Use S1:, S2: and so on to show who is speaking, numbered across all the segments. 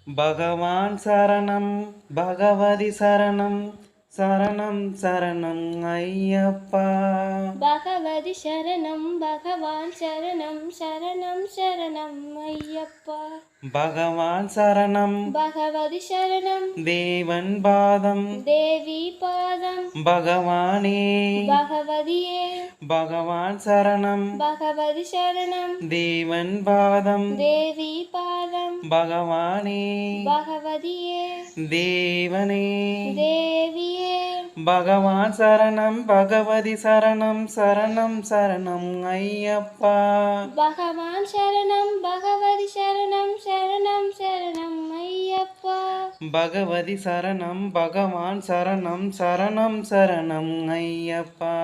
S1: பகவான் சரணம் பகவதி சரணம் சரணம் சரணம் ஐயப்பா.
S2: பகவதி சரணம் பகவான் சரணம் சரணம் சரணம் ஐயப்பா.
S1: பகவான் சரணம்
S2: பகவதி சரணம்
S1: தேவன் பாதம்
S2: தேவி பாதம்
S1: பகவானே.
S2: பகவதியே
S1: பகவான் சரணம்
S2: பகவதி சரணம்
S1: தேவன் பாதம்
S2: தேவி பாதம்
S1: பகவானே.
S2: பகவதியே
S1: தேவனே
S2: தேவியே.
S1: பகவான் சரணம் பகவதி சரணம் சரணம் சரணம் ஐயப்பா.
S2: பகவான் சரணம் பகவதி சரணம் சரணம் சரணம் ஐயப்பா.
S1: பகவதி சரணம் பகவான் சரணம் சரணம் சரணம் ஐயப்பா.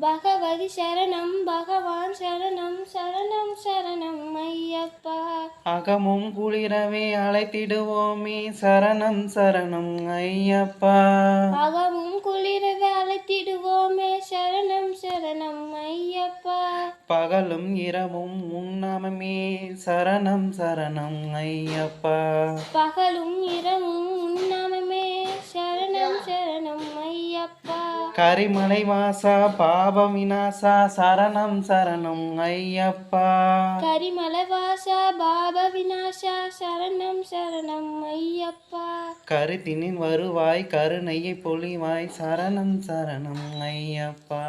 S2: பகவதி சரணம் பகவான் சரணம் சரணம் சரணம் ஐயப்பா.
S1: அகமும் குளிரவே அழைத்திடுவோமே சரணம் சரணம் ஐயப்பா.
S2: அகமும் குளிரவே அழைத்திடுவோமே சரணம் சரணம் ஐயப்பா.
S1: பகலும் இரவும் உண்ணாமமே சரணம் சரணம் ஐயப்பா.
S2: பகலும் இரவும் உண்ணாமமே சரணம் சரணம் ஐயப்பா.
S1: கரிமலை வாசா பாப விநாசா சரணம் சரணம் ஐயப்பா.
S2: கரிமலவாசா பாப விநாசா சரணம் சரணம் ஐயப்பா.
S1: கருத்தினின் வருவாய் கருணையை பொழிவாய் சரணம் சரணம் ஐயப்பா.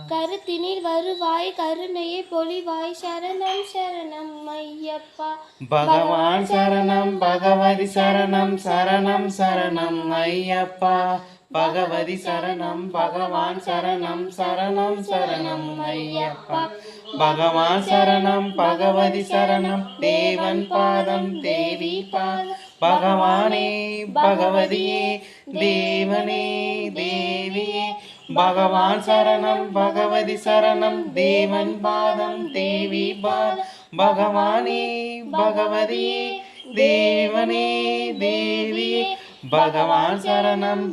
S2: கருத்தினில் வருவாய் கருணையை பொழிவாய் சரணம் சரணம் ஐயப்பா.
S1: பகவான் சரணம் பகவதி சரணம் சரணம் சரணம் ஐயப்பா. பகவதி சரணம் பகவான் சரணம் சரணம் சரணம் ஐயப்பா. பகவான் சரணம் பகவதி சரணம் தேவன் பாதம் தேவி பாதம் பகவானே. பகவதியே தேவனே தேவியே. பகவான் சரணம் பகவதி சரணம் தேவன் பாதம் தேவி பாதம் பகவானே. பகவதியே தேவனே தேவியே. பகவான் சரணம்